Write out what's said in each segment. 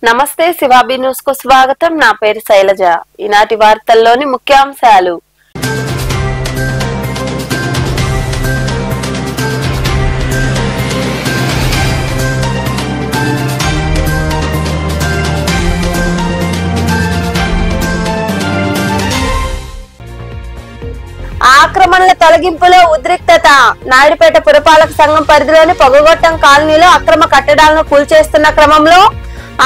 నమస్తే శివాబి న్యూస్ కు స్వాగతం. నా పేరు శైలజ. ఈనాటి వార్తల్లోని ముఖ్యాంశాలు. ఆక్రమణల తొలగింపులో ఉద్రిక్తత. నాయుడుపేట పురపాలక సంఘం పరిధిలోని పొగగొట్టం కాలనీలో అక్రమ కట్టడాలను కూల్చేస్తున్న క్రమంలో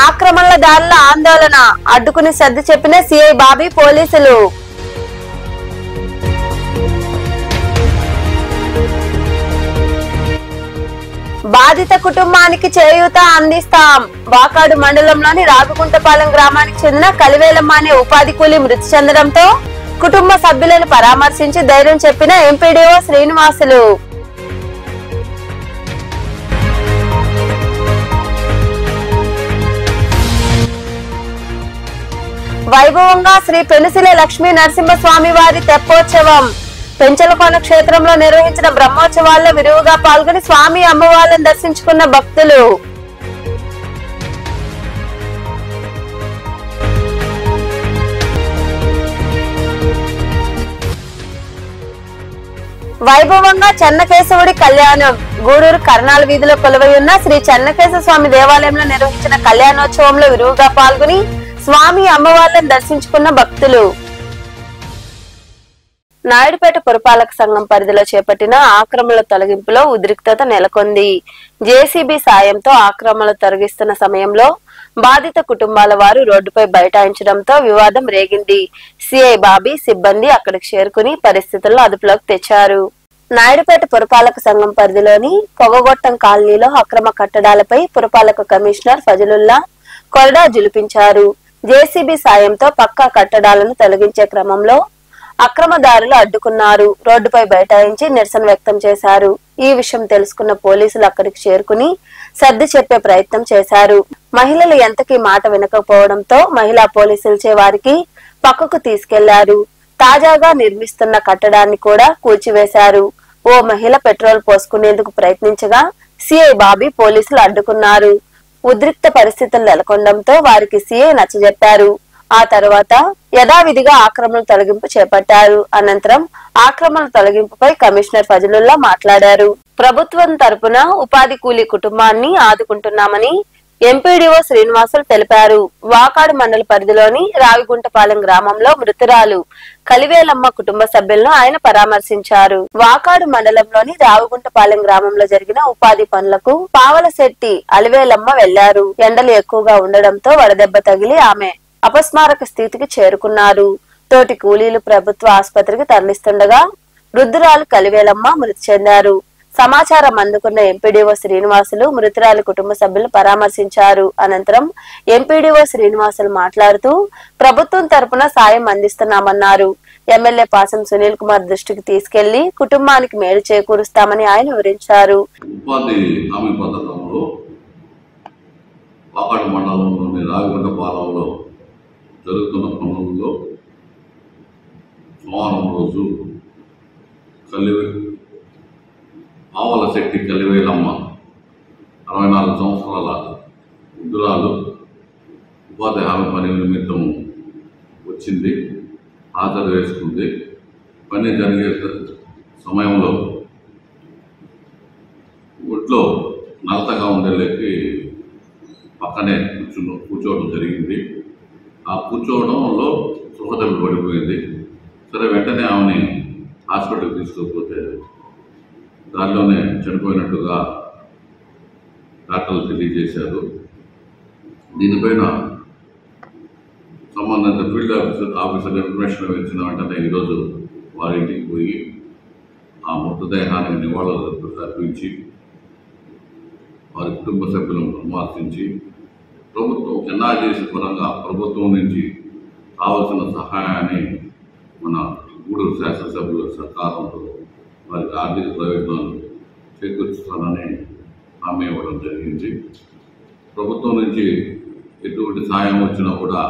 ఆక్రమణదారుల ఆందోళన. అడ్డుకుని సర్ది చెప్పిన సిఐ బాబీ పోలీసులు. బాధిత కుటుంబానికి చేయూత అందిస్తాం. వాకాడు మండలంలోని రావిగుంటపాలెం గ్రామానికి చెందిన కలివేలమ్మ అనే ఉపాధి కూలీ మృతి చెందడంతో కుటుంబ సభ్యులను పరామర్శించి ధైర్యం చెప్పిన ఎంపీడీఓ శ్రీనివాసులు. వైభవంగా శ్రీ పెనుసిల లక్ష్మీ నరసింహస్వామి వారి తెప్పోత్సవం. పెంచలకోన క్షేత్రంలో నిర్వహించిన బ్రహ్మోత్సవాల్లో విరివిగా పాల్గొని స్వామి అమ్మవార్లను దర్శించుకున్న భక్తులు. వైభవంగా చెన్నకేశవుడి కళ్యాణం. గూడూరు కర్నాల వీధిలో కొలువై ఉన్న శ్రీ చెన్నకేశవ స్వామి దేవాలయంలో నిర్వహించిన కళ్యాణోత్సవంలో విరివిగా పాల్గొని స్వామి అమ్మవార్లను దర్శించుకున్న భక్తులు. నాయుడుపేట పురపాలక సంఘం పరిధిలో చేపట్టిన ఆక్రమణల తొలగింపులో ఉద్రిక్తత నెలకొంది. జేసీబీ సాయంతో ఆక్రమణలు తొలగిస్తున్న సమయంలో బాధిత కుటుంబాల వారు రోడ్డుపై బైఠాయించడంతో వివాదం రేగింది. సిఐ బాబీ సిబ్బంది అక్కడికి చేరుకుని పరిస్థితులను అదుపులోకి తెచ్చారు. నాయుడుపేట పురపాలక సంఘం పరిధిలోని పొగగొట్టం కాలనీలో అక్రమ కట్టడాలపై పురపాలక కమిషనర్ ఫజలుల్లా కొరడా జులిపించారు. జేసీబీ సాయంతో పక్కా కట్టడాలను తొలగించే క్రమంలో అక్రమదారులు అడ్డుకున్నారు. రోడ్డుపై బైఠాయించి నిరసన వ్యక్తం చేశారు. ఈ విషయం తెలుసుకున్న పోలీసులు అక్కడికి చేరుకుని సర్ది చెప్పే ప్రయత్నం చేశారు. మహిళలు ఎంతకీ మాట వినకపోవడంతో మహిళా పోలీసులచే వారికి పక్కకు తీసుకెళ్లారు. తాజాగా నిర్మిస్తున్న కట్టడాన్ని కూడా కూల్చివేశారు. ఓ మహిళ పెట్రోల్ పోసుకునేందుకు ప్రయత్నించగా సిఐ బాబీ పోలీసులు అడ్డుకున్నారు. ఉద్రిక్త పరిస్థితులు నెలకొనడంతో వారికి సిఐ నచ్చజెప్పారు. ఆ తర్వాత యథావిధిగా ఆక్రమణ తొలగింపు చేపట్టారు. అనంతరం ఆక్రమణ తొలగింపుపై కమిషనర్ ఫజలుల్లా మాట్లాడారు. ప్రభుత్వం తరపున ఉపాధి కూలీ కుటుంబాన్ని ఆదుకుంటున్నామని ఎంపీడీఓ శ్రీనివాసులు తెలిపారు. వాకాడు మండల పరిధిలోని రావిగుంటపాలెం గ్రామంలో మృతురాలు కలివేలమ్మ కుటుంబ సభ్యులను ఆయన పరామర్శించారు. వాకాడు మండలంలోని రావిగుంటపాలెం గ్రామంలో జరిగిన ఉపాధి పనులకు పావలశెట్టి అలివేలమ్మ వెళ్లారు. ఎండలు ఎక్కువగా ఉండడంతో వడదెబ్బ తగిలి ఆమె అపస్మారక స్థితికి చేరుకున్నారు. తోటి కూలీలు ప్రభుత్వ ఆసుపత్రికి తరలిస్తుండగా వృద్ధురాలు కలివేలమ్మ మృతి చెందారు. సమాచారం అందుకున్న ఎంపీడీఓ శ్రీనివాసులు మృతురాలి కుటుంబ సభ్యులను పరామర్శించారు. అనంతరం ఎంపీడీఓ శ్రీనివాసులు మాట్లాడుతూ ప్రభుత్వం తరపున సాయం అందిస్తున్నామన్నారు. ఎమ్మెల్యే పాసం సునీల్ కుమార్ దృష్టికి తీసుకెళ్లి కుటుంబానికి మేలు చేకూరుస్తామని ఆయన వివరించారు. జరుగుతున్న పనుల్లో సోమవారం రోజు పావలశెట్టి కలివేలమ్మ 64 సంవత్సరాల వృద్ధురాలు ఉపాధి హామీ పని నిమిత్తం వచ్చింది. హాజరు వేసుకుంది. పని జరిగే సమయంలో ఒంట్లో నలతగా ఉండేలేకి పక్కనే కూర్చోవడం జరిగింది. ఆ కూర్చోవడంలో సుఖతలు పడిపోయింది. సరే వెంటనే ఆమెని హాస్పిటల్కి తీసుకుపోతే దానిలోనే చనిపోయినట్టుగా డాక్టర్లు తెలియజేశారు. దీనిపైన సంబంధిత ఫీల్డ్ ఆఫీసర్ ఇన్ఫర్మేషన్ ఇచ్చిన వెంటనే ఈరోజు వారి ఇంటికి పోయి ఆ మృతదేహానికి నివాళులు అర్పించి వారి కుటుంబ సభ్యులను పరామర్శించి ప్రభుత్వం ఎన్ఆర్జీసీ పరంగా ప్రభుత్వం నుంచి కావలసిన సహాయాన్ని మన గూడూరు శాసనసభ్యుల సహకారంతో వారికి ఆర్థిక ప్రయోజనాలు చేకూర్చుతానని హామీ ఇవ్వడం జరిగింది. ప్రభుత్వం నుంచి ఎటువంటి సాయం వచ్చినా కూడా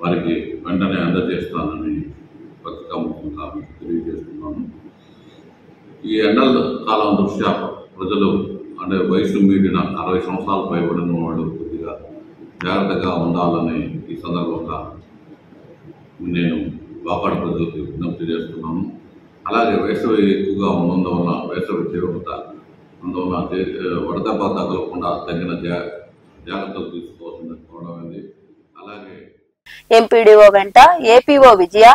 వారికి వెంటనే అందజేస్తానని పత్రికాముఖంగా మీకు తెలియజేస్తున్నాను. ఈ ఎండల కాలం దృష్ట్యా ప్రజలు అంటే వయసు మీరిన 60 సంవత్సరాలు పైబడిన వాళ్ళు కొద్దిగా జాగ్రత్తగా ఉండాలని ఈ సందర్భంగా నేను వాకాడు ప్రజలకు విజ్ఞప్తి చేస్తున్నాను. అలాగే వేసవి ఎక్కువగా ఉన్నందువల్ల వేసవి తీవ్రత అందువల్ల వడదెబ్బ తగలకుండా తగిన జాగ్రత్తలు తీసుకోవాల్సింది కోరమైంది. అలాగే ఎంపీడీఓ వెంట ఏపీఓ విజయ,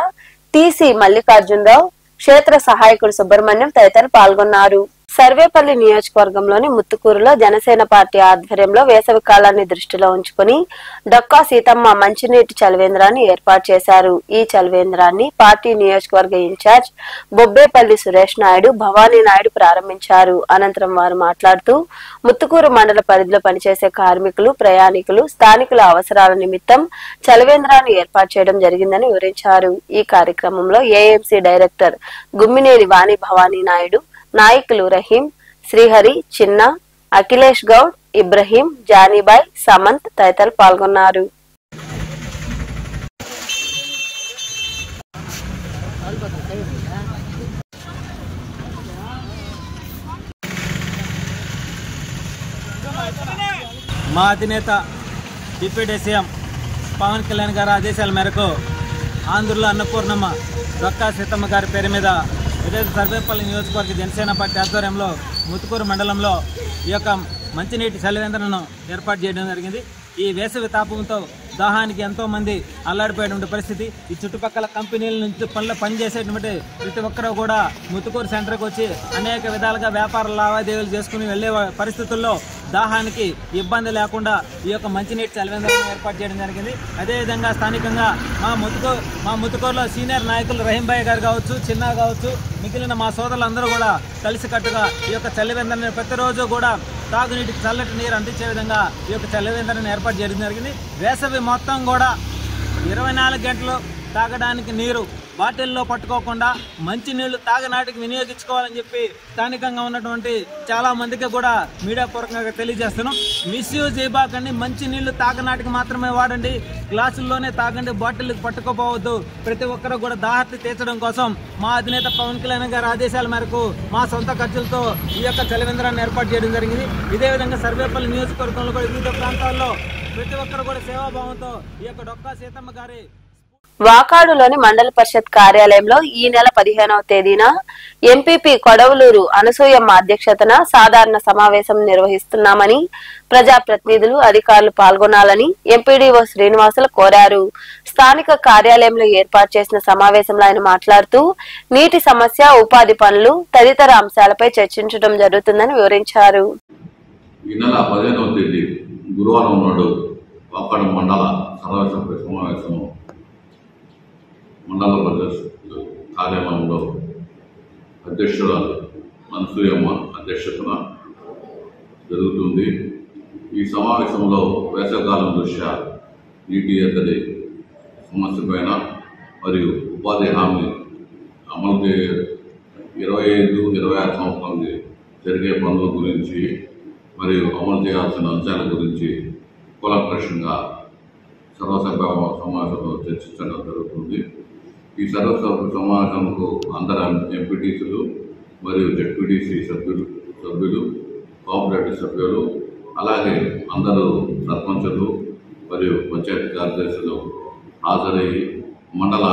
టీసీ మల్లికార్జునరావు, క్షేత్ర సహాయకుడు సుబ్రహ్మణ్యం తదితరులు పాల్గొన్నారు. సర్వేపల్లి నియోజకవర్గంలోని ముత్తుకూరులో జనసేన పార్టీ ఆధ్వర్యంలో వేసవి కాలాన్ని దృష్టిలో ఉంచుకుని డొక్కా సీతమ్మ మంచినీటి చలివేంద్రాన్ని ఏర్పాటు చేశారు. ఈ చలివేంద్రాన్ని పార్టీ నియోజకవర్గ ఇన్ఛార్జ్ బొబ్బేపల్లి సురేష్ నాయుడు, భవానీ నాయుడు ప్రారంభించారు. అనంతరం వారు మాట్లాడుతూ ముత్తుకూరు మండల పరిధిలో పనిచేసే కార్మికులు, ప్రయాణికులు, స్థానికుల అవసరాల నిమిత్తం చలివేంద్రాన్ని ఏర్పాటు చేయడం జరిగిందని వివరించారు. ఈ కార్యక్రమంలో ఏఎంసీ డైరెక్టర్ గుమ్మినేని వాణి భవానీ నాయుడు, నాయకులు రహీం, శ్రీహరి, చిన్న, అఖిలేష్ గౌడ్, ఇబ్రహీం, జానీబాయ్, సమంత్ తదితరులు పాల్గొన్నారు. మా అధినేత డిప్యూటీ సీఎం పవన్ కళ్యాణ్ గారి ఆదేశాల మేరకు ఆంధ్రలో అన్నపూర్ణమ్మ డొక్కా సీతమ్మ గారి పేరు మీద ఈరోజు సర్వేపల్లి నియోజకవర్గ జనసేన పార్టీ ఆధ్వర్యంలో ముత్తుకూరు మండలంలో ఈ యొక్క మంచినీటి చలివేంద్రను ఏర్పాటు చేయడం జరిగింది. ఈ వేసవి తాపంతో దాహానికి ఎంతో మంది అల్లాడిపోయేటువంటి పరిస్థితి. ఈ చుట్టుపక్కల కంపెనీల నుంచి పనిచేసేటువంటి ప్రతి ఒక్కరూ కూడా ముత్తుకూరు సెంటర్కి వచ్చి అనేక విధాలుగా వ్యాపార లావాదేవీలు చేసుకుని వెళ్లే పరిస్థితుల్లో దాహానికి ఇబ్బంది లేకుండా ఈ యొక్క మంచినీటి చలివేంద్రాన్ని ఏర్పాటు చేయడం జరిగింది. అదేవిధంగా స్థానికంగా మా ముత్తుకూరులో సీనియర్ నాయకులు రహీంబాయ్ గారు కావచ్చు, చిన్న కావచ్చు, మిగిలిన మా సోదరులందరూ కూడా కలిసికట్టుగా ఈ యొక్క చలివేంద్రాన్ని ప్రతిరోజు కూడా తాగునీటికి చల్లటి నీరు అందించే విధంగా ఈ యొక్క చలివేంద్రాన్ని ఏర్పాటు చేయడం జరిగింది. వేసవి మొత్తం కూడా 24 గంటలు తాగడానికి నీరు బాటిల్లో పట్టుకోకుండా మంచి నీళ్లు తాగనాటికి వినియోగించుకోవాలని చెప్పి స్థానికంగా ఉన్నటువంటి చాలా మందికి కూడా మీడియా పూర్వకంగా తెలియజేస్తున్నాం. మిస్యూజ్ చేయబాకండి, మంచి నీళ్లు తాగనాటికి మాత్రమే వాడండి, గ్లాసుల్లోనే తాగండి, బాటిల్కి పట్టుకోపోవద్దు. ప్రతి ఒక్కరూ కూడా దాహర్తి తీర్చడం కోసం మా అధినేత పవన్ కళ్యాణ్ గారి ఆదేశాల మేరకు మా సొంత ఖర్చులతో ఈ యొక్క చలివేంద్రాన్ని ఏర్పాటు చేయడం జరిగింది. ఇదే విధంగా సర్వేపల్లి నియోజకవర్గంలో కూడా వివిధ ప్రాంతాల్లో ప్రతి ఒక్కరు కూడా సేవాభావంతో ఈ యొక్క డొక్కా సీతమ్మ గారి వాకాడులోని మండల పరిషత్ కార్యాలయంలో ఈ నెల 15వ తేదీన ఎంపీపీ కొడవలూరు అనసూయమ్మ అధ్యక్షతన సాధారణ సమావేశం నిర్వహిస్తున్నామని ప్రజాప్రతినిధులు, అధికారులు పాల్గొనాలని ఎంపీడీఓ శ్రీనివాసులు కోరారు. స్థానిక కార్యాలయంలో ఏర్పాటు చేసిన సమావేశంలో ఆయన మాట్లాడుతూ నీటి సమస్య, ఉపాధి పనులు తదితర అంశాలపై చర్చించడం జరుగుతుందని వివరించారు. ఈ నెల 15వ తేదీ గురువారం నాడు వాకాడు మండల సర్వసభ్య సమావేశం మండల పరిషత్ కార్యాలయంలో అధ్యక్షురాలు అనసూయమ్మ అధ్యక్షతన జరుగుతుంది. ఈ సమావేశంలో వేసవికాలం దృష్ట్యా నీటి ఎద్దడి సమస్య పైన మరియు ఉపాధి హామీ అమలు 25-26 సంవత్సరాలకి జరిగే పనుల గురించి మరియు అమలు చేయాల్సిన అంశాల గురించి కూలంకషంగా సర్వసభ్య సమావేశంలో చర్చించడం జరుగుతుంది. ఈ సర్వసభ్య సమావేశంకు అందరు ఎంపీటీసీలు మరియు జెడ్పీటీసీ సభ్యులు, కోఆపరేటివ్ సభ్యులు, అలాగే అందరూ సర్పంచులు మరియు పంచాయతీ కార్యదర్శులు హాజరయ్యి మండల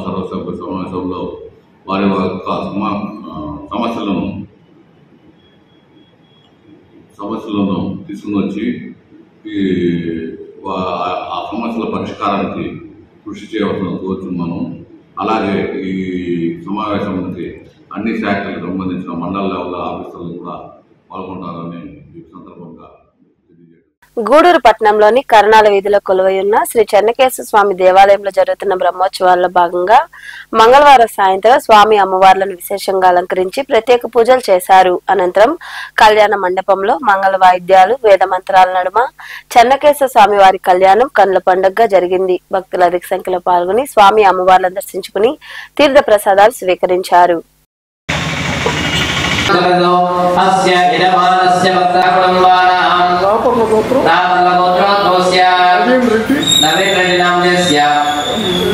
సర్వసభ్య సమావేశంలో వారి యొక్క సమస్యలను తీసుకుని వచ్చి ఆ సమస్యల పరిష్కారానికి కృషి చేయవలసిన కోరుతున్నాను. అలాగే ఈ సమావేశానికి అన్ని శాఖలకు సంబంధించిన మండల లెవెల్ ఆఫీసర్లు కూడా పాల్గొంటారని ఈ సందర్భంగా గూడూరు పట్టణంలోని కర్ణాల వీధిలో కొలువైయున్న శ్రీ చెన్నకేశ్వర స్వామి దేవాలయంలో జరుగుతున్న బ్రహ్మోత్సవాల్లో భాగంగా మంగళవారం సాయంత్రం స్వామి అమ్మవార్లను విశేషంగా అలంకరించి ప్రత్యేక పూజలు చేశారు. అనంతరం కళ్యాణ మండపంలో మంగళ వాయిద్యాలు, వేద మంత్రాల నడుమ చెన్నకేశ్వర స్వామి వారి కళ్యాణం కన్నుల పండుగగా జరిగింది. భక్తులు అధిక సంఖ్యలో పాల్గొని స్వామి అమ్మవార్లను దర్శించుకుని తీర్థ ప్రసాదాలు స్వీకరించారు.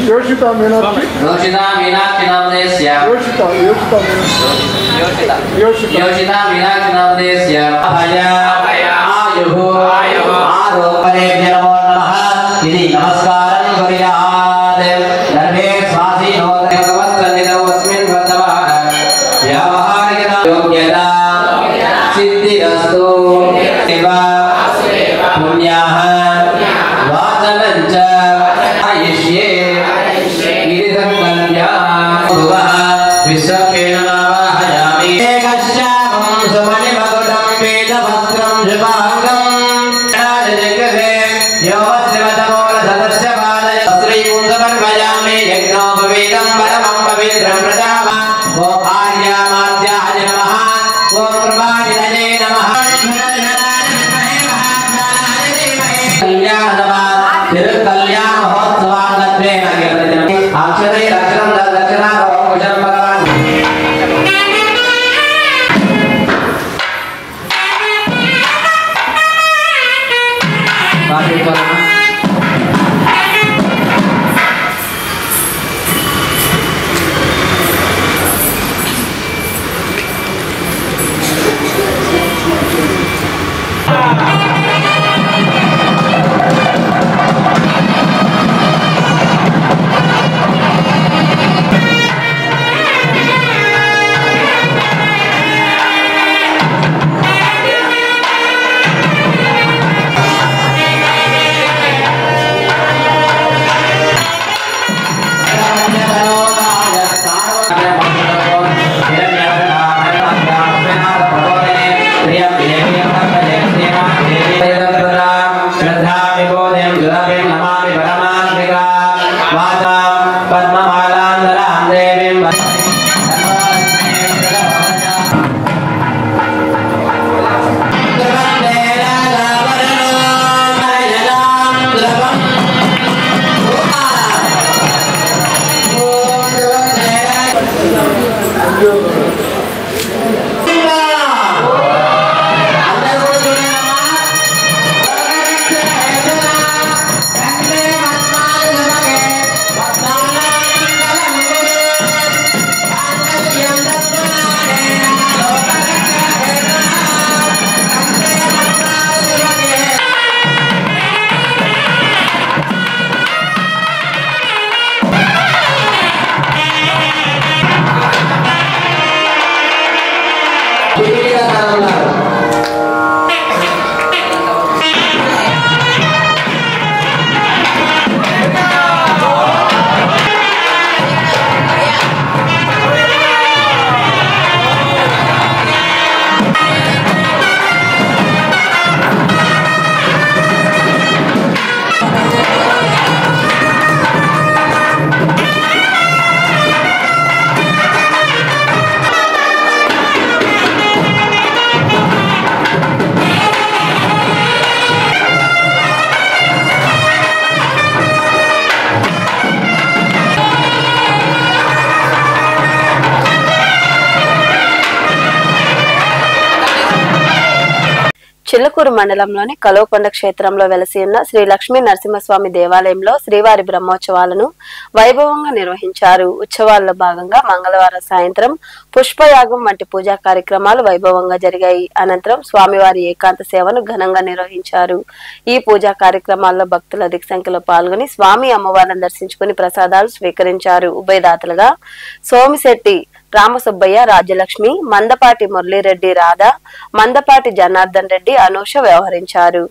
योषिता मीनाक्षी नामदेस्य योषिता मीनाक्षी नामदेस्य आयुः कल्याण महोत्सवांगत्वेन अक्षते दक्षिणं दक्षिणां भवकुशलं भगवान् చిల్లకూరు మండలంలోని కలోకొండ క్షేత్రంలో వెలసి ఉన్న శ్రీ లక్ష్మీ నరసింహస్వామి దేవాలయంలో శ్రీవారి బ్రహ్మోత్సవాలను వైభవంగా నిర్వహించారు. ఉత్సవాల్లో భాగంగా మంగళవారం సాయంత్రం పుష్పయాగం వంటి పూజా కార్యక్రమాలు వైభవంగా జరిగాయి. అనంతరం స్వామివారి ఏకాంత సేవను ఘనంగా నిర్వహించారు. ఈ పూజా కార్యక్రమాల్లో భక్తులు అధిక సంఖ్యలో పాల్గొని స్వామి అమ్మవారిని దర్శించుకుని ప్రసాదాలు స్వీకరించారు. ఉభయదాతలుగా సోమిశెట్టి రామసుబ్బయ్య, రాజ్యలక్ష్మి, మందపాటి మురళీరెడ్డి, రాధా, మందపాటి జనార్దన్ రెడ్డి, అనూష వ్యవహరించారు.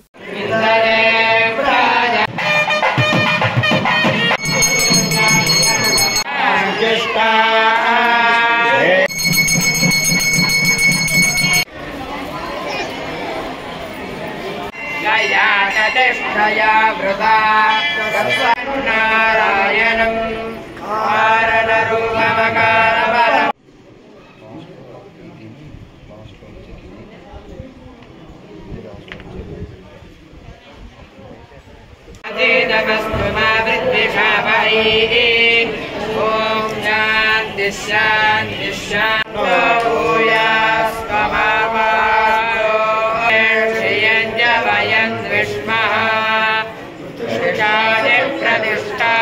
ओम शांति शांति प्रतिष्ठा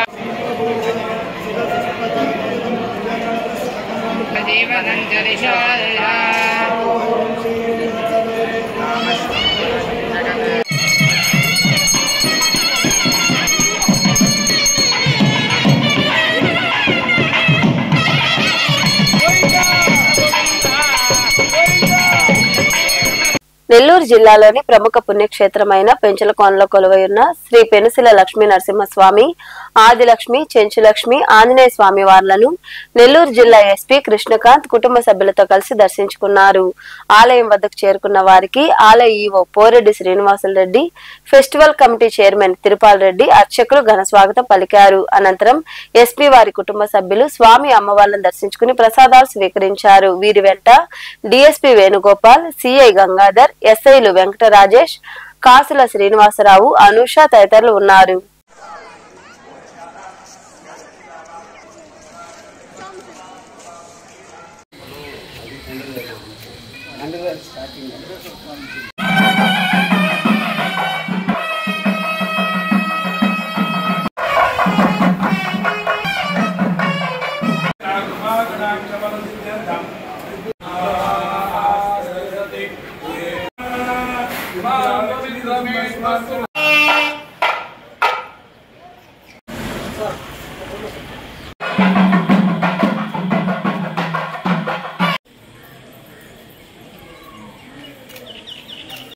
నెల్లూరు జిల్లాలోని ప్రముఖ పుణ్యక్షేత్రమైన పెంచలకోనలో కొలువై ఉన్న శ్రీ పెనుసిల లక్ష్మీ నరసింహస్వామి, ఆదిలక్ష్మి, చెంచులక్ష్మి, ఆంజనేయ స్వామి వార్లను నెల్లూరు జిల్లా ఎస్పీ కృష్ణకాంత్ కుటుంబ సభ్యులతో కలిసి దర్శించుకున్నారు. ఆలయం వద్దకు చేరుకున్న వారికి ఆలయ EO Poreddy Srinivasulu Reddy, festival committee chairman Tirupal Reddy, అర్చకులు ఘన స్వాగతం పలికారు. అనంతరం ఎస్పీ వారి కుటుంబ సభ్యులు స్వామి అమ్మవార్లను దర్శించుకుని ప్రసాదాలు స్వీకరించారు. వీరి వెంట డిఎస్పీ వేణుగోపాల్, సిఐ గంగాధర్, ఎస్ఐలు వెంకట రాజేష్, కాసుల శ్రీనివాసరావు, అనూష తదితరులు ఉన్నారు.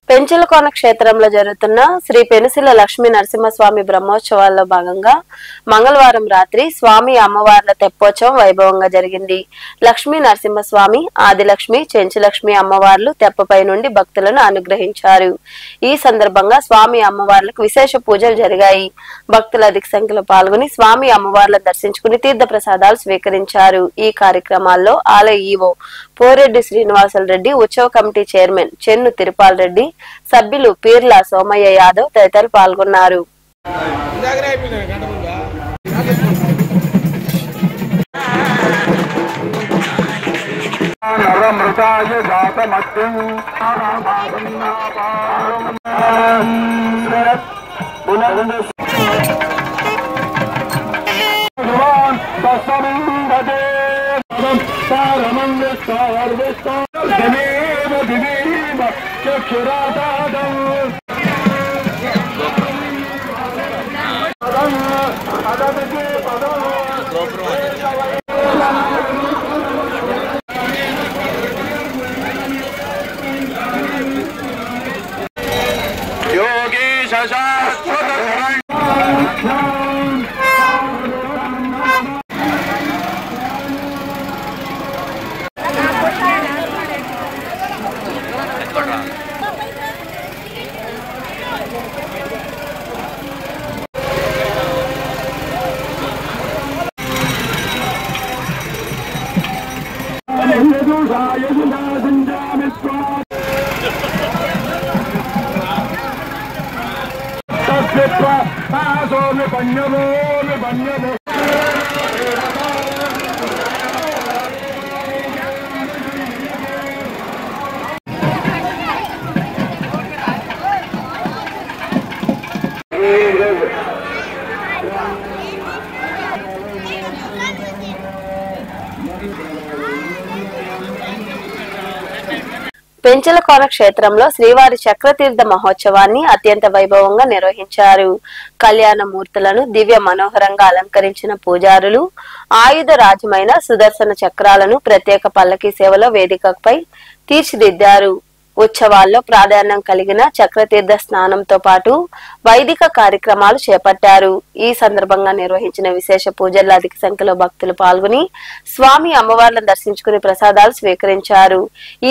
పెంచలకోన క్షేత్రంలో జరుగుతున్న శ్రీ పెనుసిల లక్ష్మీ నరసింహస్వామి బ్రహ్మోత్సవాల్లో భాగంగా మంగళవారం రాత్రి స్వామి అమ్మవార్ల తెప్పోత్సవం వైభవంగా జరిగింది. లక్ష్మీ నరసింహస్వామి, ఆదిలక్ష్మి, చెంచులక్ష్మి అమ్మవార్లు తెప్పపై నుండి భక్తులను అనుగ్రహించారు. ఈ సందర్భంగా స్వామి అమ్మవార్లకు విశేష పూజలు జరిగాయి. భక్తులు అధిక సంఖ్యలో పాల్గొని స్వామి అమ్మవార్లను దర్శించుకుని తీర్థ ప్రసాదాలు స్వీకరించారు. ఈ కార్యక్రమాల్లో ఆలయ ఈవో పోరెడ్డి శ్రీనివాసరెడ్డి, ఉత్సవ కమిటీ చైర్మన్ చెన్ను తిరుపాల్ రెడ్డి, సభ్యులు పీర్ల సోమయ్య యాదవ్ తదితరులు పాల్గొన్నారు. పెంచలకోన క్షేత్రంలో శ్రీవారి చక్రతీర్థ మహోత్సవాన్ని అత్యంత వైభవంగా నిర్వహించారు. కళ్యాణ మూర్తులను దివ్య మనోహరంగా అలంకరించిన పూజారులు ఆయుధ రాజమైన సుదర్శన చక్రాలను ప్రత్యేక పల్లకీ సేవలో వేదికపై తీర్చిదిద్దారు. ఉత్సవాల్లో ప్రాధాన్యం కలిగిన చక్రతీర్థ స్నానంతో పాటు వైదిక కార్యక్రమాలు చేపట్టారు. ఈ సందర్భంగా నిర్వహించిన విశేష పూజల్లో అధిక సంఖ్యలో భక్తులు పాల్గొని స్వామి అమ్మవార్లను దర్శించుకుని ప్రసాదాలు స్వీకరించారు.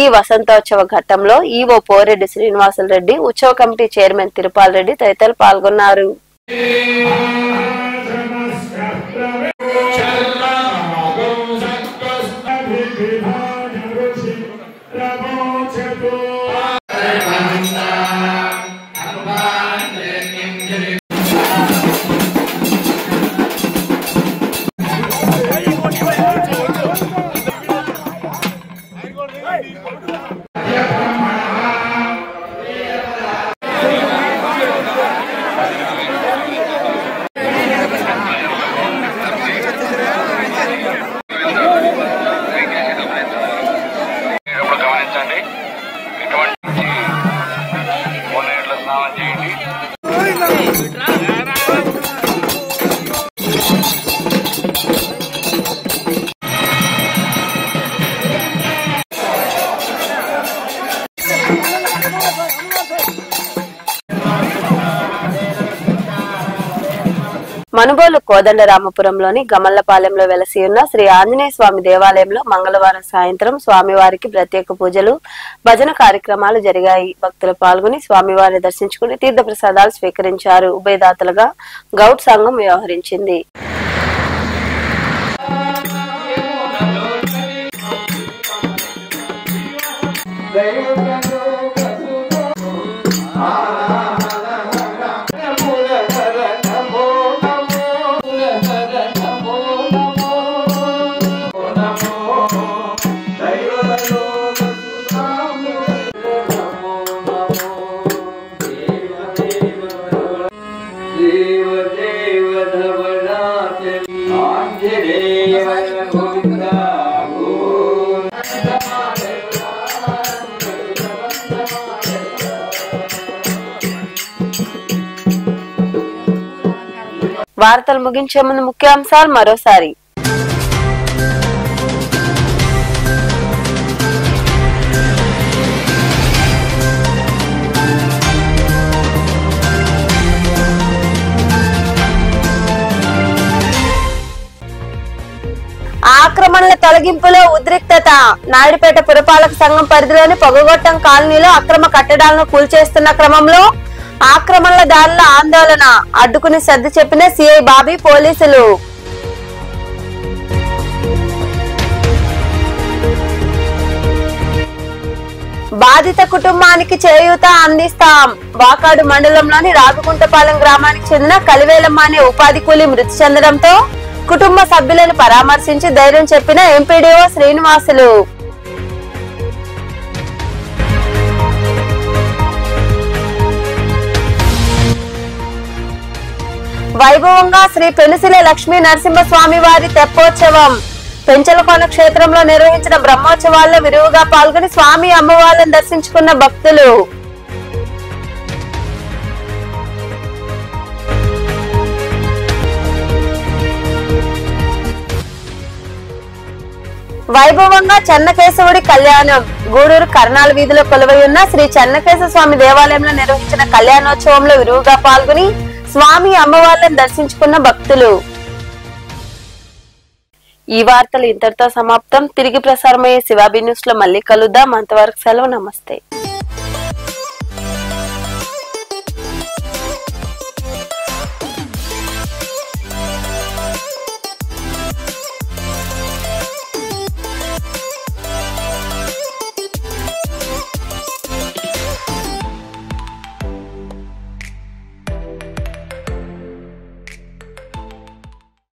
ఈ వసంతోత్సవ ఘట్టంలో ఈవో పోరెడ్డి శ్రీనివాసరెడ్డి, ఉత్సవ కమిటీ చైర్మన్ తిరుపాల్ రెడ్డి తదితరులు పాల్గొన్నారు. మనుబోలు కోదండరామపురంలోని గమల్లపాలెంలో వెలసి ఉన్న శ్రీ ఆంజనేయ స్వామి దేవాలయంలో మంగళవారం సాయంత్రం స్వామివారికి ప్రత్యేక పూజలు, భజన కార్యక్రమాలు జరిగాయి. భక్తులు పాల్గొని స్వామివారిని దర్శించుకుని తీర్థ ప్రసాదాలు స్వీకరించారు. ఉభయదాతలుగా గౌడ్ సంఘం వ్యవహరించింది. వార్తలు ముగించే ముందు ముఖ్యాంశాలు మరోసారి. ఆక్రమణల తొలగింపులో ఉద్రిక్తత. నాయుడుపేట పురపాలక సంఘం పరిధిలోని పొగగొట్టం కాలనీలో అక్రమ కట్టడాలను కూల్చేస్తున్న క్రమంలో ఆక్రమణదారుల ఆందోళన. అడ్డుకుని సర్ది చెప్పిన సిఐ బాబీ పోలీసులు. బాధిత కుటుంబానికి చేయూత అందిస్తాం. వాకాడు మండలంలోని రాగుకుంటపాలెం గ్రామానికి చెందిన కలివేలమ్మ అనే ఉపాధి కూలీ మృతి చెందడంతో కుటుంబ సభ్యులను పరామర్శించి ధైర్యం చెప్పిన ఎంపీడీఓ శ్రీనివాసులు. వైభవంగా శ్రీ పెనుసిల లక్ష్మీ నరసింహస్వామి వారి తెప్పోత్సవం. పెంచలకోన క్షేత్రంలో నిర్వహించిన బ్రహ్మోత్సవాల్లో విరివిగా పాల్గొని స్వామి అమ్మవార్లను దర్శించుకున్న భక్తులు. వైభవంగా చెన్నకేశవుడి కళ్యాణం. గూడూరు కర్నాల వీధిలో కొలువై ఉన్న శ్రీ చెన్నకేశవ స్వామి దేవాలయంలో నిర్వహించిన కళ్యాణోత్సవంలో విరివిగా పాల్గొని స్వామి అమ్మవార్లను దర్శించుకున్న భక్తులు. ఈ వార్తలు ఇంతటితో సమాప్తం. తిరిగి ప్రసారమయ్యే శివాబీ న్యూస్ లో మళ్ళీ కలుద్దాం. అంతవరకు సెలవు. నమస్తే.